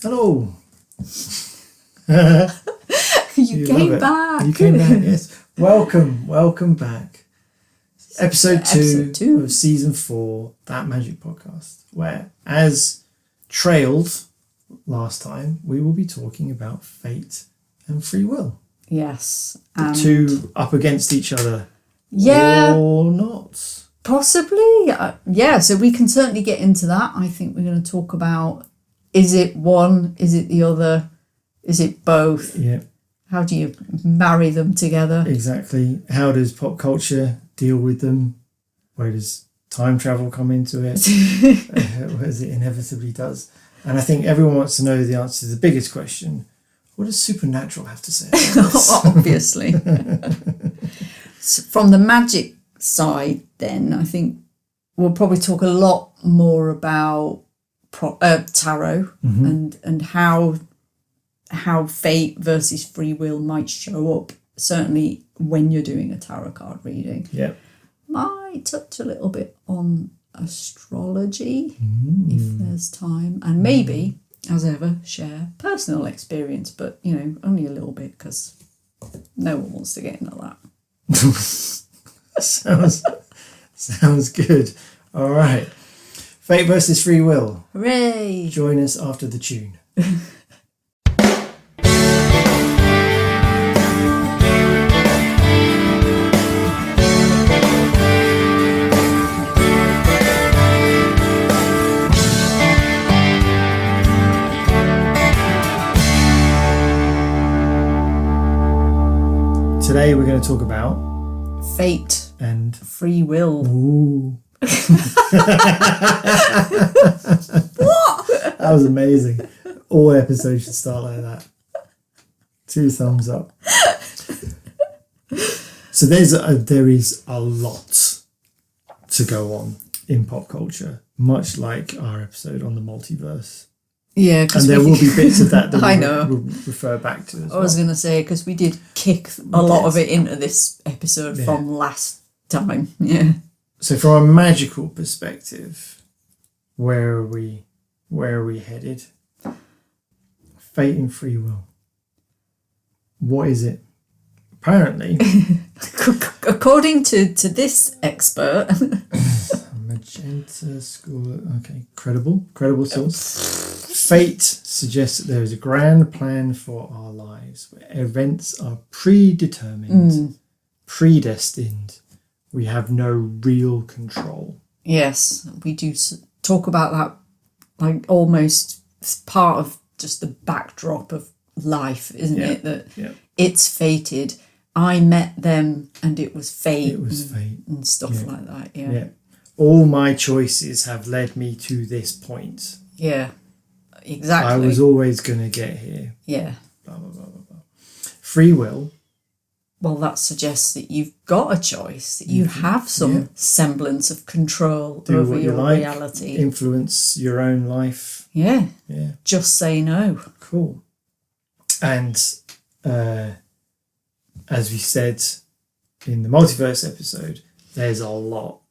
Hello. You came back. You came back, yes. Welcome back. Episode 2 of season 4, That Magic Podcast, where, as trailed last time, we will be talking about fate and free will. Yes. The two up against each other. Yeah. Or not. Possibly. Yeah, so we can certainly get into that. I think we're going to talk about, is it one? Is it the other? Is it both? Yeah. How do you marry them together? Exactly. How does pop culture deal with them? Where does time travel come into it? As it inevitably does. And I think everyone wants to know the answer to the biggest question. What does supernatural have to say about this? Obviously. So from the magic side, then, I think we'll probably talk a lot more about tarot and how fate versus free will might show up, certainly when you're doing a tarot card reading. Yeah. Might touch a little bit on astrology if there's time, and maybe, as ever, share personal experience, but only a little bit, because no one wants to get into that. Sounds good. All right. Fate versus free will. Hooray! Join us after the tune. Today we're going to talk about fate and free will. Ooh. What? That was amazing. All episodes should start like that. 2 thumbs up. So there is a lot to go on in pop culture, much like our episode on the multiverse. Yeah, and there will be bits of that I know. we'll refer back to as well. I was going to say, because we did kick a lot of it into this episode from last time. Yeah. So from a magical perspective, where are we headed? Fate and free will. What is it? Apparently, according to this expert, Magenta School. Okay, credible source. Fate suggests that there is a grand plan for our lives, where events are predetermined, predestined. We have no real control. Yes, we do talk about that, like almost part of just the backdrop of life, isn't it? That it's fated. I met them and it was fate. It was fate. And stuff like that, Yeah. All my choices have led me to this point. Yeah, exactly. I was always going to get here. Yeah. Blah, blah, blah, blah, blah. Free will. Well, that suggests that you've got a choice, that you have some semblance of control over your reality. Influence your own life. Yeah. Yeah. Just say no. Cool. And as we said in the multiverse episode, there's a lot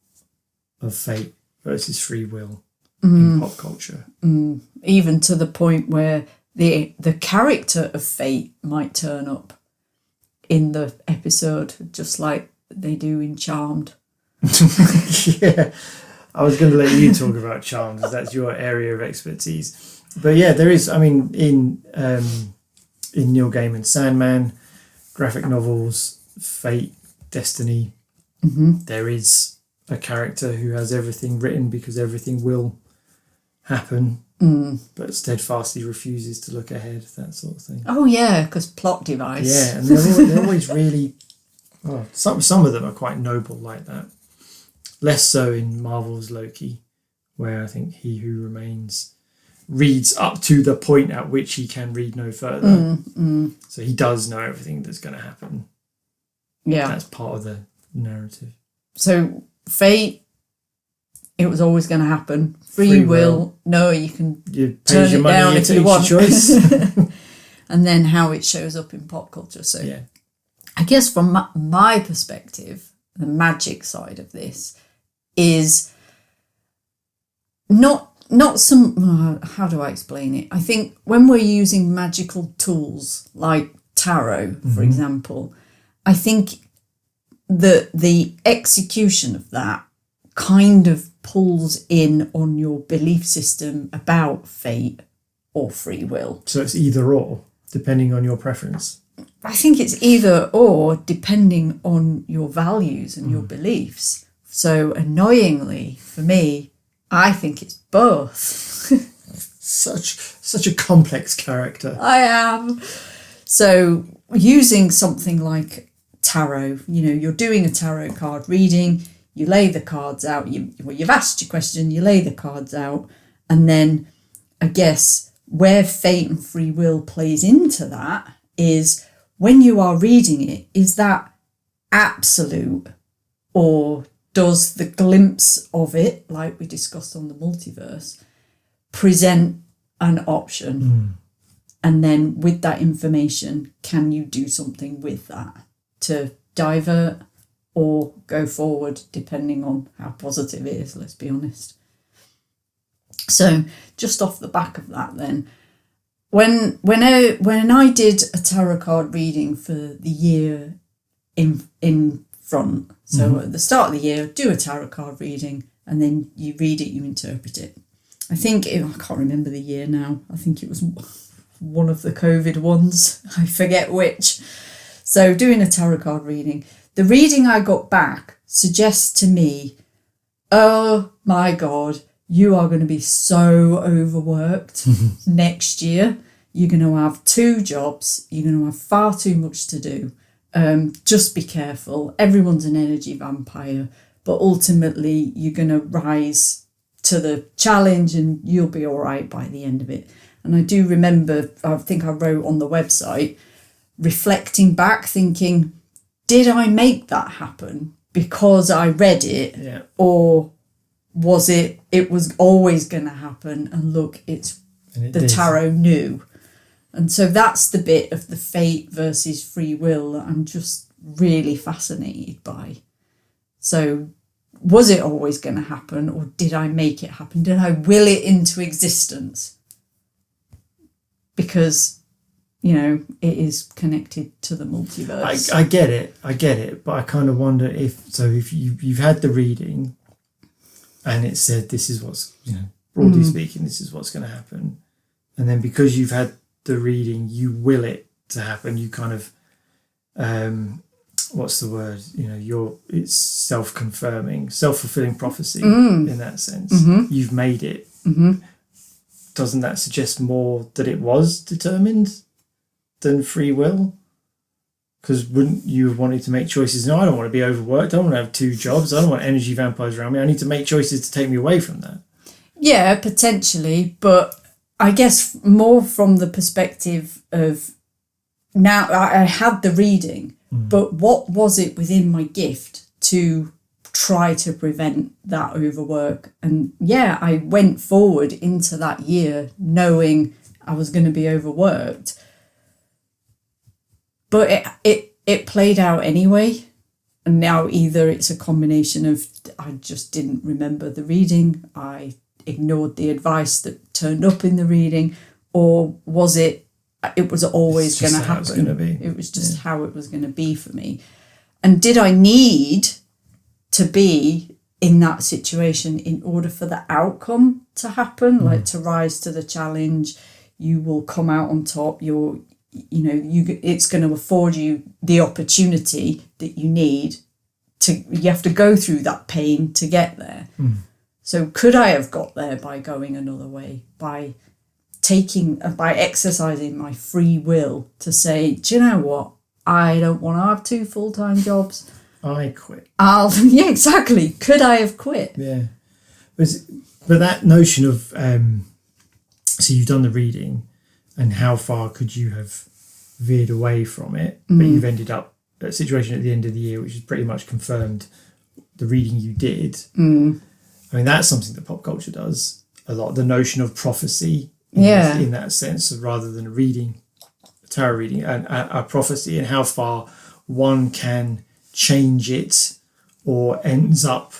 of fate versus free will in pop culture. Even to the point where the character of fate might turn up in the episode, just like they do in Charmed. Yeah, I was going to let you talk about Charmed, because that's your area of expertise. But yeah, there is. I mean, in Neil Gaiman's Sandman, graphic novels, fate, destiny, there is a character who has everything written because everything will happen, but steadfastly refuses to look ahead, that sort of thing. Oh yeah, because plot device. Yeah, and they're always really... Oh, some of them are quite noble like that. Less so in Marvel's Loki, where I think He Who Remains reads up to the point at which he can read no further. So he does know everything that's going to happen. Yeah. That's part of the narrative. So fate, it was always going to happen. Free will, no, you can turn it down if you want. Choice. And then how it shows up in pop culture. So yeah. I guess from my perspective, the magic side of this is not not some, how do I explain it? I think when we're using magical tools like tarot, for example, I think the execution of that kind of pulls in on your belief system about fate or free will. So it's either or, depending on your preference. I think it's either or, depending on your values and your beliefs. So annoyingly, for me, I think it's both. Such a complex character. I am. So using something like tarot, you're doing a tarot card reading, you lay the cards out, you've asked your question, you lay the cards out, and then I guess where fate and free will plays into that is when you are reading it, is that absolute, or does the glimpse of it, like we discussed on the multiverse, present an option? And then with that information, can you do something with that to divert or go forward, depending on how positive it is, let's be honest. So just off the back of that then, when I did a tarot card reading for the year in front, so at the start of the year, do a tarot card reading, and then you read it, you interpret it. I can't remember the year now. I think it was one of the COVID ones. I forget which. So doing a tarot card reading, the reading I got back suggests to me, oh my God, you are going to be so overworked next year. You're going to have 2 jobs. You're going to have far too much to do. Just be careful. Everyone's an energy vampire, but ultimately you're going to rise to the challenge and you'll be all right by the end of it. And I do remember, I think I wrote on the website, reflecting back, thinking, did I make that happen because I read it? Yeah. Or was it was always going to happen? And look, the tarot knew. And so that's the bit of the fate versus free will that I'm just really fascinated by. So was it always going to happen, or did I make it happen? Did I will it into existence? Because, it is connected to the multiverse. I get it. But I kind of wonder if you've had the reading and it said this is what's, broadly speaking, this is what's going to happen. And then because you've had the reading, you will it to happen. You kind of, what's the word? It's self-confirming, self-fulfilling prophecy in that sense. You've made it. Doesn't that suggest more that it was determined than free will? Because wouldn't you have wanted to make choices? No, I don't want to be overworked. I don't want to have 2 jobs. I don't want energy vampires around me. I need to make choices to take me away from that. Yeah, potentially. But I guess more from the perspective of now I had the reading, but what was it within my gift to try to prevent that overwork? And yeah, I went forward into that year knowing I was going to be overworked, but it played out anyway. And now either it's a combination of I just didn't remember the reading, I ignored the advice that turned up in the reading, or was it was always going to happen? It was just how it was going to be for me. And did I need to be in that situation in order for the outcome to happen, like to rise to the challenge? You will come out on top. It's going to afford you the opportunity that you need to. You have to go through that pain to get there. So could I have got there by going another way, by exercising my free will to say, do you know what? I don't want to have 2 full-time jobs. I quit. Yeah, exactly. Could I have quit? Yeah. But that notion of, so you've done the reading, and how far could you have veered away from it? But you've ended up at a situation at the end of the year, which has pretty much confirmed the reading you did. I mean, that's something that pop culture does a lot. The notion of prophecy in that sense, rather than a tarot reading, a prophecy, and how far one can change it or ends up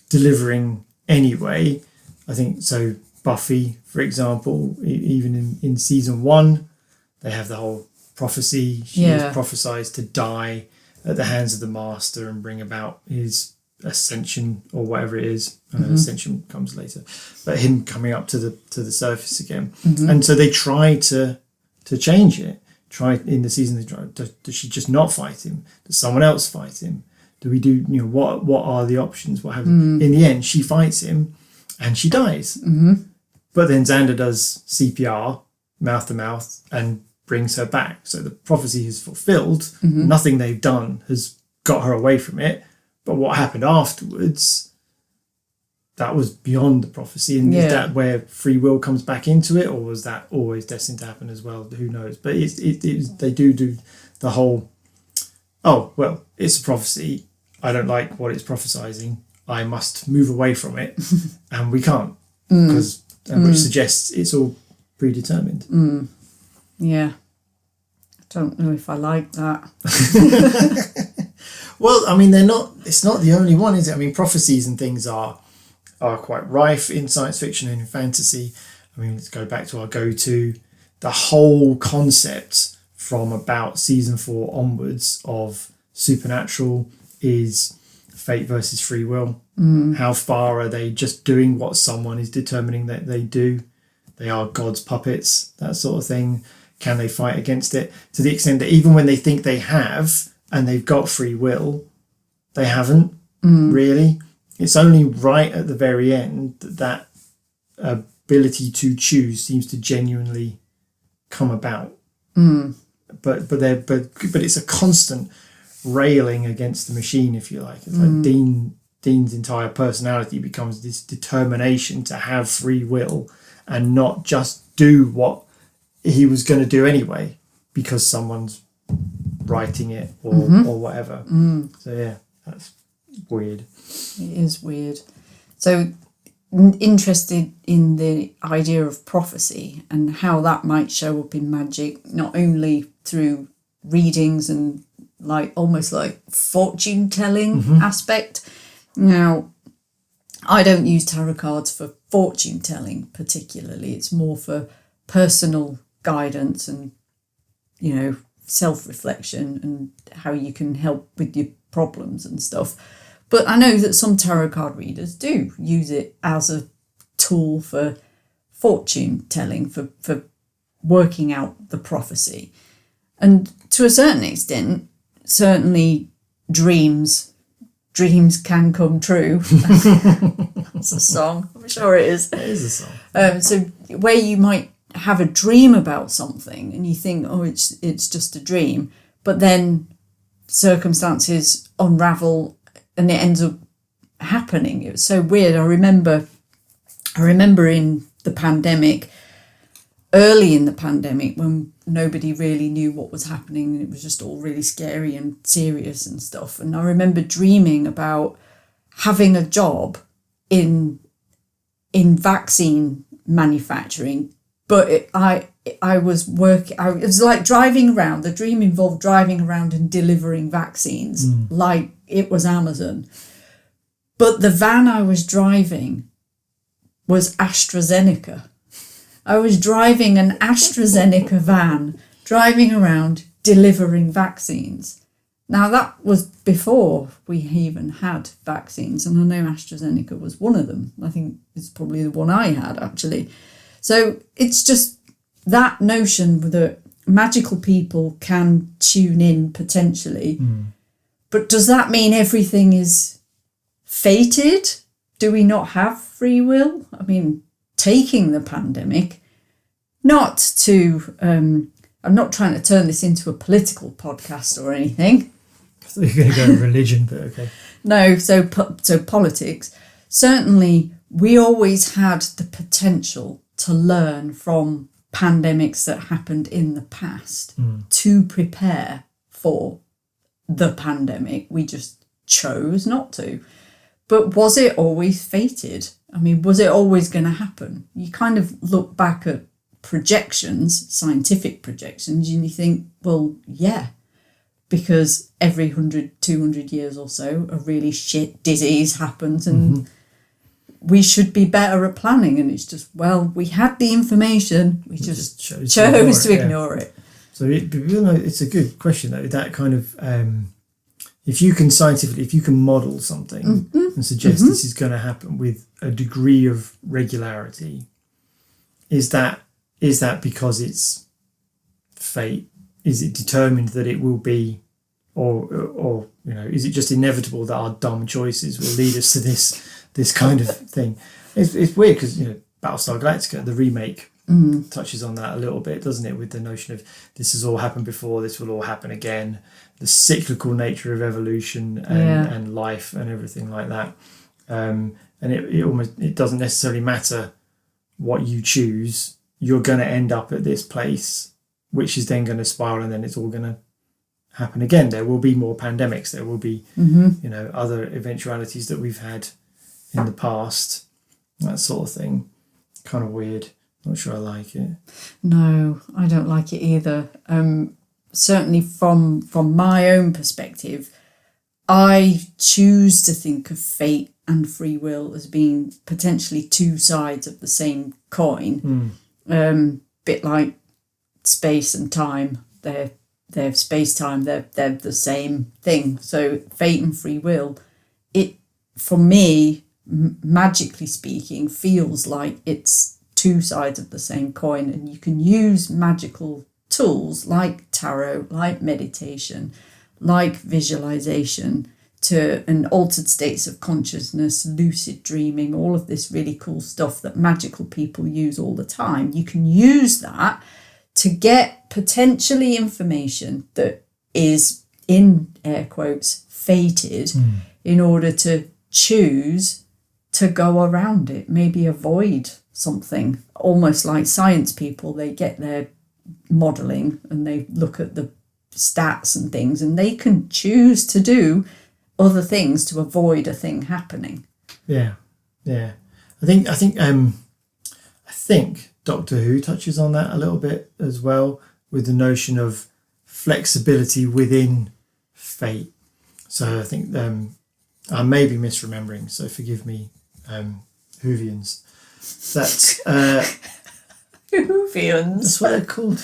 delivering anyway. I think so. Buffy, for example, even in season 1, they have the whole prophecy. She is prophesized to die at the hands of the master and bring about his ascension or whatever it is. Ascension comes later, but him coming up to the surface again. And so they try to change it. Try in the season. They try. Does she just not fight him? Does someone else fight him? Do we do? What are the options? What happens? In the end, she fights him, and she dies. But then Xander does CPR, mouth to mouth, and brings her back. So the prophecy is fulfilled. Nothing they've done has got her away from it. But what happened afterwards, that was beyond the prophecy. And is that where free will comes back into it? Or was that always destined to happen as well? Who knows? But they do the whole, oh, well, it's a prophecy. I don't like what it's prophesizing. I must move away from it. And we can't. Because which suggests it's all predetermined. Yeah. I don't know if I like that. Well, I mean, it's not the only one, is it? I mean, prophecies and things are quite rife in science fiction and in fantasy. I mean, let's go back to our go-to. The whole concept from about season 4 onwards of Supernatural is fate versus free will. How far are they just doing what someone is determining that they do? They are God's puppets, that sort of thing. Can they fight against it? To the extent that even when they think they have and they've got free will, they haven't really. It's only right at the very end that ability to choose seems to genuinely come about. But it's a constant railing against the machine, if you like. It's like Dean's entire personality becomes this determination to have free will and not just do what he was going to do anyway because someone's writing it or whatever. So yeah, that's weird. It is weird. So interested in the idea of prophecy and how that might show up in magic, not only through readings and like almost like fortune telling aspect. Now, I don't use tarot cards for fortune telling particularly. It's more for personal guidance and, self-reflection and how you can help with your problems and stuff. But I know that some tarot card readers do use it as a tool for fortune telling, for working out the prophecy. And to a certain extent, certainly dreams can come true. That's a song. I'm sure it is. It is a song. So where you might have a dream about something and you think, oh, it's just a dream, but then circumstances unravel and it ends up happening. It was so weird. I remember in the pandemic, early in the pandemic, when nobody really knew what was happening and it was just all really scary and serious and stuff. And I remember dreaming about having a job in vaccine manufacturing, but I was working. It was like driving around. The dream involved driving around and delivering vaccines, like it was Amazon. But the van I was driving was AstraZeneca. I was driving an AstraZeneca van, driving around delivering vaccines. Now, that was before we even had vaccines, and I know AstraZeneca was one of them. I think it's probably the one I had, actually. So it's just that notion that magical people can tune in potentially. But does that mean everything is fated? Do we not have free will? I mean, taking the pandemic, not to, I'm not trying to turn this into a political podcast or anything. I thought you were going to go with religion, but okay. No, so politics. Certainly, we always had the potential to learn from pandemics that happened in the past to prepare for the pandemic. We just chose not to. But was it always fated? I mean, was it always going to happen? You kind of look back at projections, scientific projections, and you think, well, yeah, because every 100, 200 years or so, a really shit disease happens and we should be better at planning. And it's just, well, we had the information, we just chose to ignore it. So it's a good question though, that kind of if you can scientifically, if you can model something and suggest this is going to happen with a degree of regularity, is that because it's fate? Is it determined that it will be, or is it just inevitable that our dumb choices will lead us to this kind of thing? It's weird because Battlestar Galactica, the remake, touches on that a little bit, doesn't it? With the notion of this has all happened before, this will all happen again. The cyclical nature of evolution and life and everything like that. And it doesn't necessarily matter what you choose. You're going to end up at this place, which is then going to spiral, and then it's all going to happen again. There will be more pandemics. There will be, other eventualities that we've had in the past. That sort of thing. Kind of weird. Not sure I like it. No, I don't like it either. Certainly from my own perspective, I choose to think of fate and free will as being potentially two sides of the same coin. Bit like space and time. They're space-time, they're the same thing. So fate and free will, it, for me, magically speaking, feels like it's two sides of the same coin, and you can use magical tools like tarot, like meditation, like visualization, and altered states of consciousness, lucid dreaming, all of this really cool stuff that magical people use all the time. You can use that to get potentially information that is, in air quotes, fated, in order to choose to go around it, maybe avoid something. Almost like science people, they get their modelling and they look at the stats and things, and they can choose to do other things to avoid a thing happening. Yeah. I think Doctor Who touches on that a little bit as well, with the notion of flexibility within fate. So I think I may be misremembering, so forgive me, Whovians. That's Whovians. That's what they're called.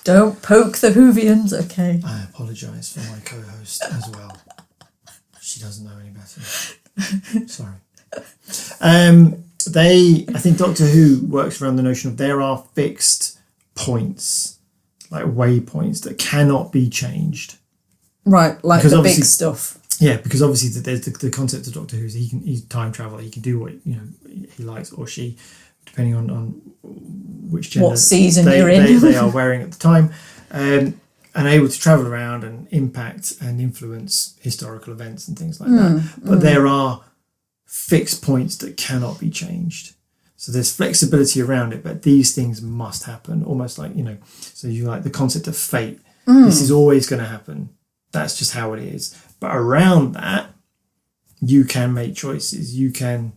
Don't poke the Whovians. Okay. I apologise for my co-host as well. She doesn't know any better. Sorry. I think Doctor Who works around the notion of there are fixed points, like waypoints that cannot be changed. Right, like because the big stuff. Yeah, because obviously there's the concept of Doctor Who is he's time travel. He can do what he likes, or she, depending on which gender, what season you're in. they are wearing at the time, and able to travel around and impact and influence historical events and things like that. But there are fixed points that cannot be changed. So there's flexibility around it, but these things must happen. Almost like, so you like the concept of fate. This is always going to happen. That's just how it is. But around that, you can make choices. You can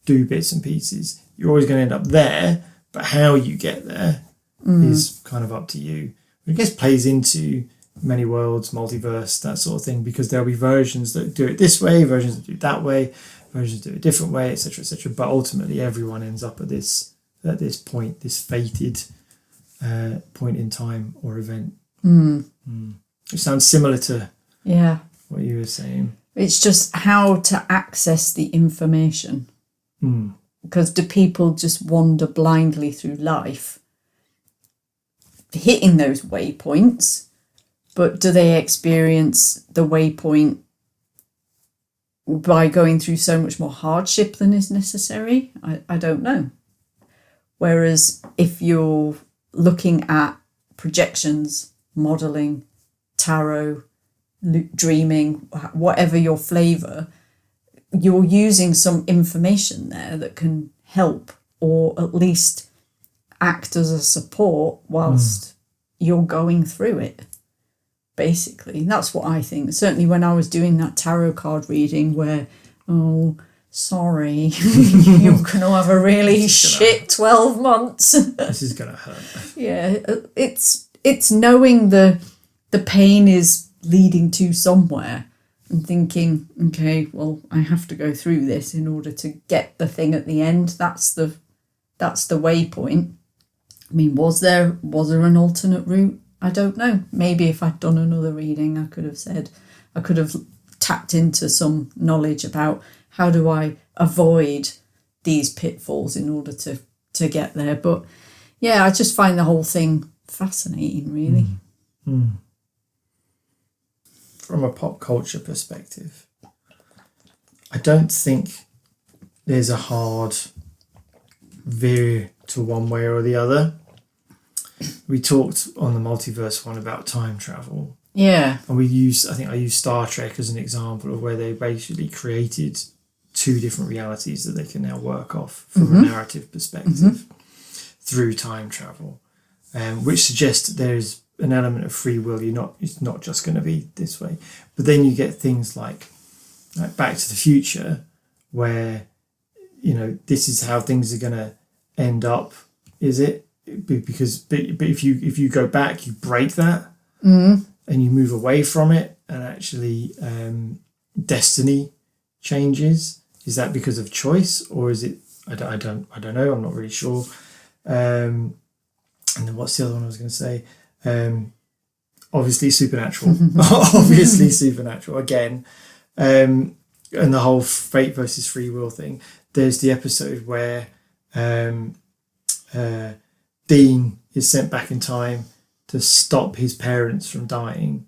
do bits and pieces. You're always going to end up there, but how you get there is kind of up to you. I guess plays into many worlds, multiverse, that sort of thing, because there'll be versions that do it this way, versions that do it that way, versions do it a different way, etc., etc. But ultimately, everyone ends up at this point, this fated point in time or event. It sounds similar to what you were saying. It's just how to access the information. Because do people just wander blindly through life, hitting those waypoints, but do they experience the waypoint by going through so much more hardship than is necessary? I don't know. Whereas if you're looking at projections, modelling, tarot, dreaming, whatever your flavour, you're using some information there that can help, or at least act as a support whilst you're going through it. Basically, that's what I think. Certainly when I was doing that tarot card reading where, sorry, you're going to have a really shit 12 months. This is going to hurt. Yeah, it's knowing the pain is leading to somewhere, and thinking, okay, well, I have to go through this in order to get the thing at the end. That's the waypoint. I mean, was there an alternate route? I don't know. Maybe if I'd done another reading, I could have tapped into some knowledge about how do I avoid these pitfalls in order to get there. But yeah, I just find the whole thing fascinating, really. From a pop culture perspective, I don't think there's a hard veer to one way or the other. We talked on the multiverse one about time travel. Yeah. And I used Star Trek as an example of where they basically created two different realities that they can now work off from a narrative perspective through time travel, which suggests there's an element of free will. It's not just going to be this way. But then you get things like Back to the Future, where, this is how things are going to end up, is it? Because but if you go back, you break that and you move away from it, and actually destiny changes. Is that because of choice, or is it? I don't know. I'm not really sure. And then what's the other one I was going to say? Obviously supernatural. Obviously supernatural again. And the whole fate versus free will thing. There's the episode where Dean is sent back in time to stop his parents from dying,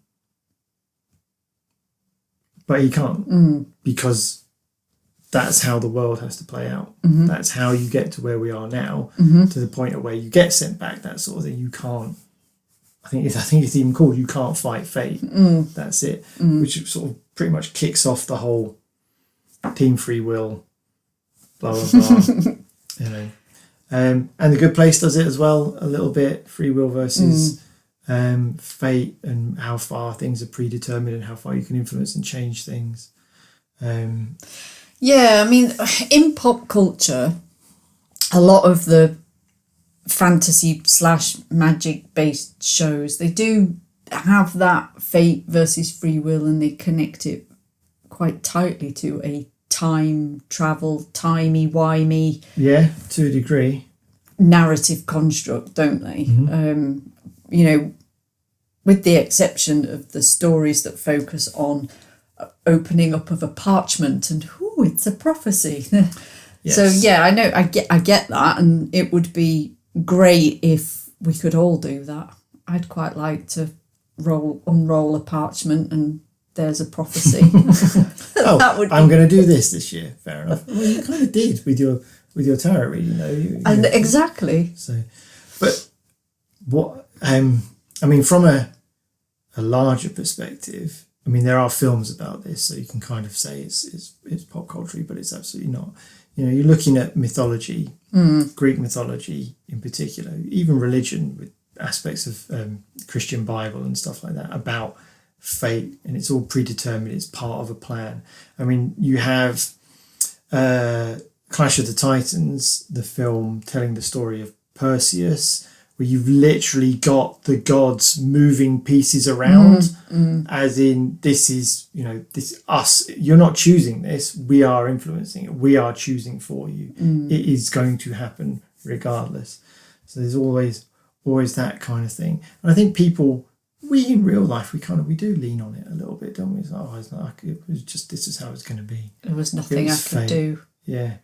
but he can't because that's how the world has to play out. That's how you get to where we are now, to the point of where you get sent back, that sort of thing. You can't, I think it's even called You Can't Fight Fate. That's it. Which sort of pretty much kicks off the whole team free will, blah, blah, blah. And The Good Place does it as well, a little bit, free will versus fate, and how far things are predetermined and how far you can influence and change things. Yeah, I mean, in pop culture, a lot of the fantasy / magic based shows, they do have that fate versus free will, and they connect it quite tightly to a time travel, timey-wimey. Yeah, to a degree. Narrative construct, don't they? With the exception of the stories that focus on opening up of a parchment and it's a prophecy. Yes. So yeah, I know, I get that, and it would be great if we could all do that. I'd quite like to unroll a parchment and there's a prophecy. I'm going to do this year. Fair enough. Well, you kind of did with your tarot reading, and exactly. So, but what from a larger perspective, there are films about this, so you can kind of say it's pop culture, but it's absolutely not. You're looking at mythology, Greek mythology in particular, even religion with aspects of Christian Bible and stuff like that about fate, and it's all predetermined. It's part of a plan. You have Clash of the Titans, the film telling the story of Perseus, where you've literally got the gods moving pieces around, as in this is, this us. You're not choosing this. We are influencing it. We are choosing for you. It is going to happen regardless. So there's always that kind of thing. And I think we in real life, we do lean on it a little bit, don't we? It was just, this is how it's going to be. There was nothing I could do. Yeah.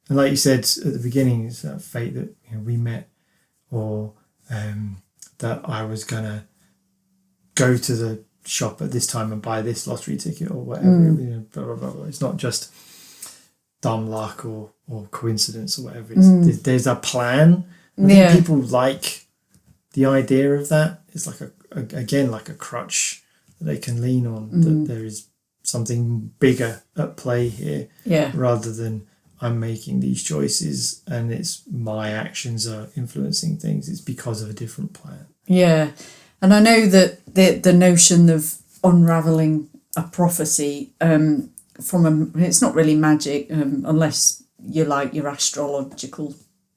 And like you said at the beginning, it's that fate that we met, or that I was going to go to the shop at this time and buy this lottery ticket or whatever. Blah, blah, blah, blah. It's not just dumb luck or coincidence or whatever. There's a plan. I think people like the idea of that. It's like a crutch that they can lean on, that there is something bigger at play here, rather than I'm making these choices and it's my actions are influencing things. It's because of a different plan. Yeah. And I know that the notion of unravelling a prophecy it's not really magic, unless you like your astrological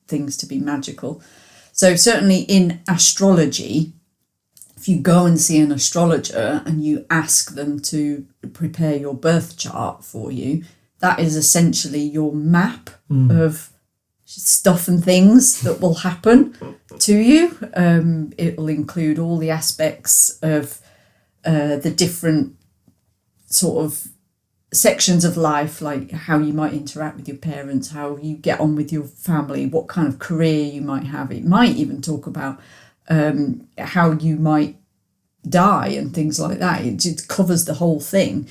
things to be magical. So certainly in astrology, if you go and see an astrologer and you ask them to prepare your birth chart for you, that is essentially your map of stuff and things that will happen to you. It will include all the aspects of the different sort of sections of life, like how you might interact with your parents, how you get on with your family, what kind of career you might have. It might even talk about how you might die and things like that. It covers the whole thing.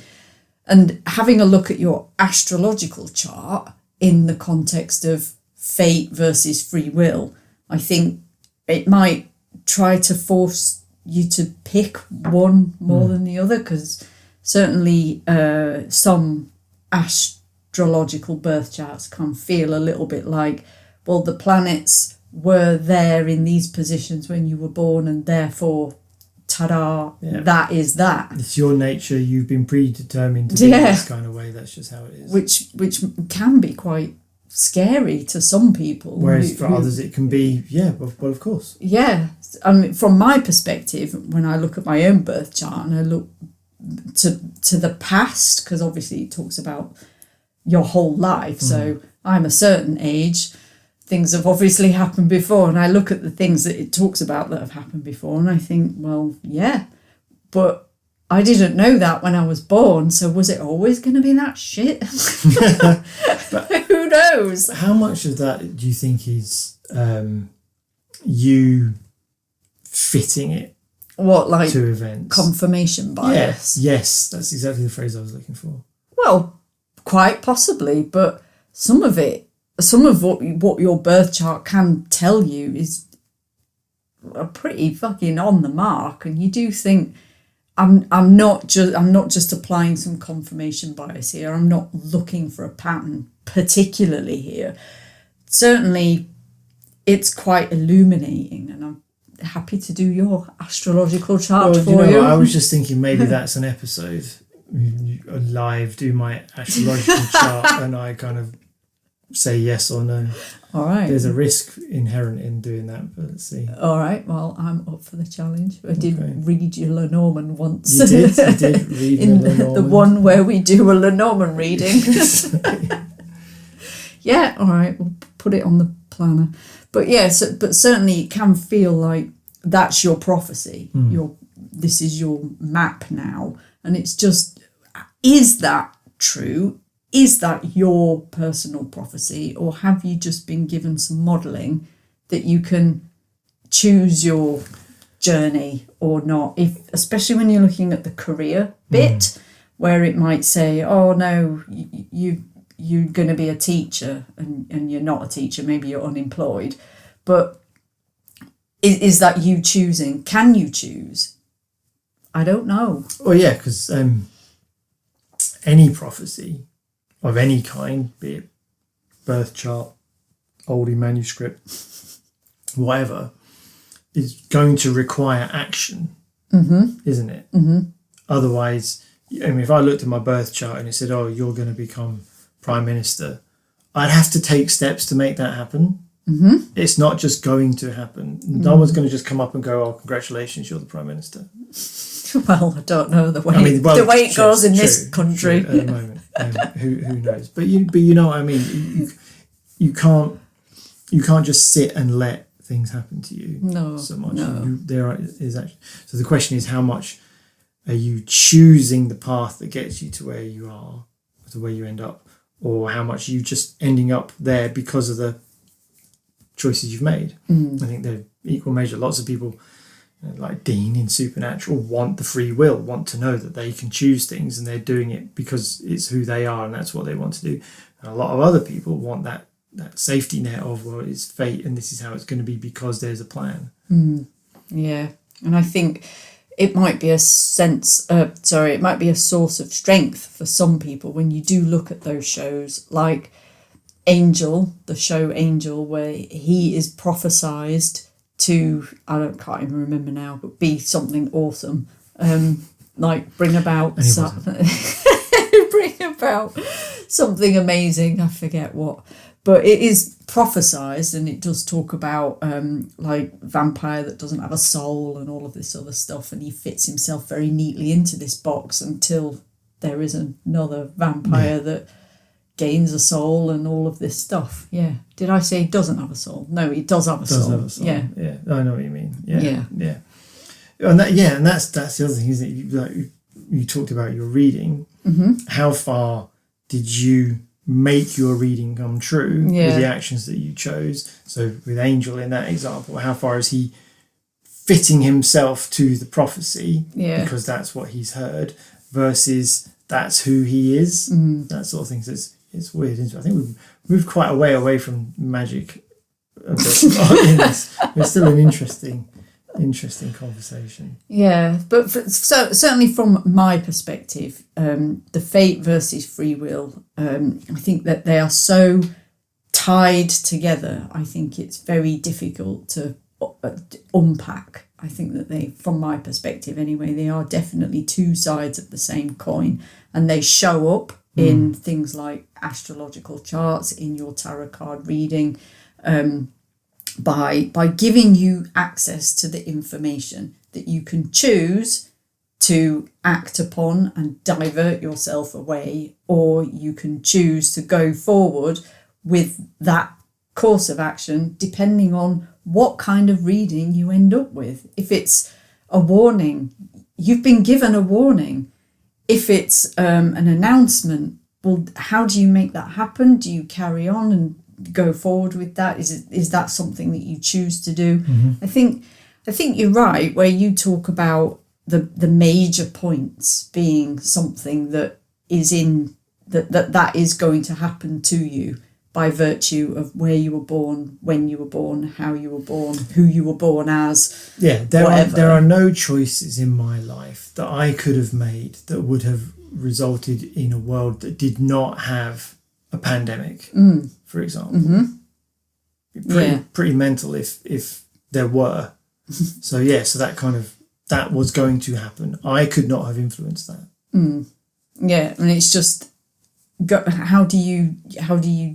And having a look at your astrological chart in the context of fate versus free will, I think it might try to force you to pick one more than the other, because certainly some astrological birth charts can feel a little bit like, well, the planets were there in these positions when you were born, and therefore, ta-da, that is that. It's your nature. You've been predetermined to be this kind of way. That's just how it is. Which can be quite scary to some people. Whereas for others it can be, well, of course. Yeah. I mean, from my perspective, when I look at my own birth chart and I look to the past, because obviously it talks about your whole life. So I'm a certain age. Things have obviously happened before, and I look at the things that it talks about that have happened before, and I think, well, yeah, but I didn't know that when I was born, so was it always going to be that shit? But who knows? How much of that do you think is you fitting it to events? Confirmation bias? Yes, that's exactly the phrase I was looking for. Well, quite possibly, but some of what your birth chart can tell you is pretty fucking on the mark, and you do think, I'm not just applying some confirmation bias here. I'm not looking for a pattern particularly here. Certainly, it's quite illuminating, and I'm happy to do your astrological chart for you. I was just thinking maybe that's an episode, live, do my astrological chart, and I kind of say yes or no. All right. There's a risk inherent in doing that, but let's see. All right. Well, I'm up for the challenge. I did read your Lenormand once. You did read in Lenormand. The one where we do a Lenormand reading. Yeah. All right. We'll put it on the planner. But but certainly it can feel like that's your prophecy. This is your map now, and it's just, is that true? Is that your personal prophecy, or have you just been given some modelling that you can choose your journey or not? Especially when you're looking at the career bit, where it might say, oh no, you're going to be a teacher, and you're not a teacher, maybe you're unemployed. But is that you choosing? Can you choose? I don't know. Well, yeah, because any prophecy of any kind, be it birth chart, oldie manuscript, whatever, is going to require action, isn't it? Otherwise, I mean, if I looked at my birth chart and it said, oh, you're going to become Prime Minister, I'd have to take steps to make that happen. It's not just going to happen. No one's going to just come up and go, oh, congratulations, you're the Prime Minister. Well, I don't know the way it goes in this country at the moment. Who knows? But you know what I mean. You can't just sit and let things happen to you. No, so much. No. So the question is, how much are you choosing the path that gets you to where you are, to where you end up, or how much are you just ending up there because of the choices you've made? I think they're equal measure. Lots of people, like Dean in Supernatural, want the free will, want to know that they can choose things, and they're doing it because it's who they are and that's what they want to do. And a lot of other people want that safety net of, well, it's fate and this is how it's going to be because there's a plan. Yeah, and I think it might be a source of strength for some people when you do look at those shows like Angel, the show Angel, where he is prophesized to, can't even remember now, but be something awesome, like bring about something amazing. I forget what, But it is prophesized, and it does talk about like vampire that doesn't have a soul and all of this other stuff, and he fits himself very neatly into this box until there is another vampire that gains a soul and all of this stuff. Yeah. Did I say he doesn't have a soul? No, he does have a soul. Have a soul. Yeah. Yeah. I know what you mean. Yeah. And that's the other thing, isn't it? You talked about your reading. Mm-hmm. How far did you make your reading come true with the actions that you chose? So with Angel in that example, how far is he fitting himself to the prophecy because that's what he's heard versus that's who he is, that sort of thing. So it's weird, isn't it? I think we've moved quite a way away from magic a bit in this. It's still an interesting conversation. Yeah, but so certainly from my perspective, the fate versus free will, I think that they are so tied together. I think it's very difficult to unpack. I think that they, from my perspective anyway, they are definitely two sides of the same coin, and they show up in things like astrological charts, in your tarot card reading, by giving you access to the information that you can choose to act upon and divert yourself away, or you can choose to go forward with that course of action depending on what kind of reading you end up with. If it's a warning, you've been given a warning. If it's an announcement, well, how do you make that happen? Do you carry on and go forward with that? Is that something that you choose to do? I think you're right where you talk about the major points being something that is in that is going to happen to you by virtue of where you were born, when you were born, how you were born, who you were born as. Yeah, there are no choices in my life that I could have made that would have resulted in a world that did not have a pandemic, for example. Pretty mental if there were. So that was going to happen. I could not have influenced that. Yeah, and it's just how do you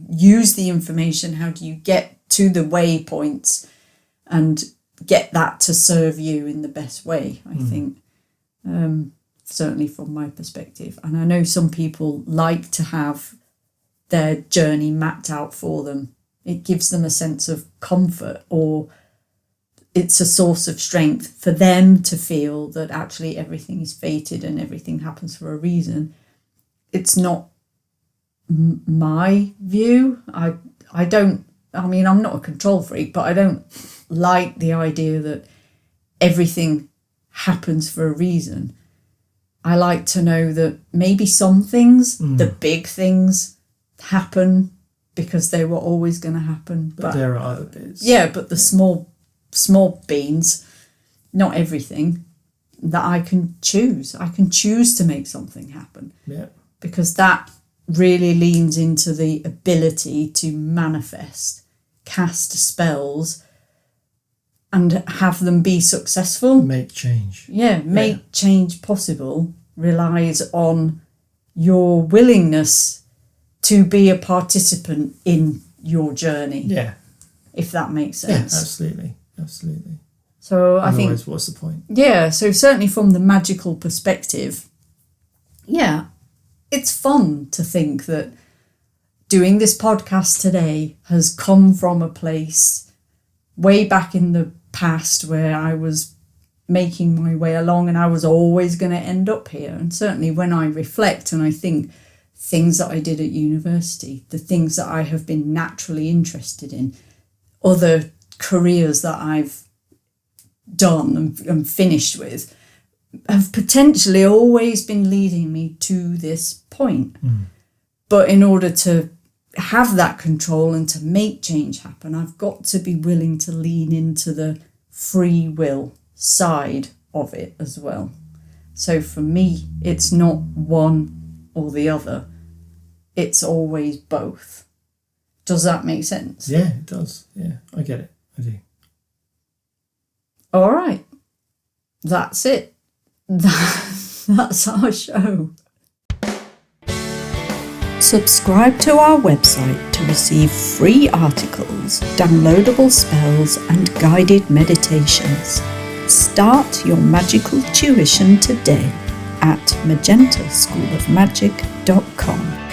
use the information? How do you get to the waypoints and get that to serve you in the best way? I think, certainly from my perspective, and I know some people like to have their journey mapped out for them. It gives them a sense of comfort, or it's a source of strength for them to feel that actually everything is fated and everything happens for a reason. It's not my view. I'm not a control freak, but I don't like the idea that everything happens for a reason. I like to know that maybe some things, the big things, happen because they were always going to happen. But there are other bits. Yeah, but the small beans, not everything, that I can choose. I can choose to make something happen. Yeah. Because that really leans into the ability to manifest, cast spells, and have them be successful. Make change. Yeah, make change possible relies on your willingness to be a participant in your journey. Yeah. If that makes sense. Yeah, absolutely. So Otherwise, I think, what's the point? Yeah, so certainly from the magical perspective, it's fun to think that doing this podcast today has come from a place way back in the past where I was making my way along and I was always going to end up here. And certainly when I reflect and I think things that I did at university, the things that I have been naturally interested in, other careers that I've done and finished with, have potentially always been leading me to this point. But in order to have that control and to make change happen, I've got to be willing to lean into the free will side of it as well. So for me, it's not one or the other. It's always both. Does that make sense? Yeah, it does. Yeah, I get it. I do. All right. That's it. That's our show. Subscribe to our website to receive free articles, downloadable spells and guided meditations. Start your magical tuition today at magentaschoolofmagic.com.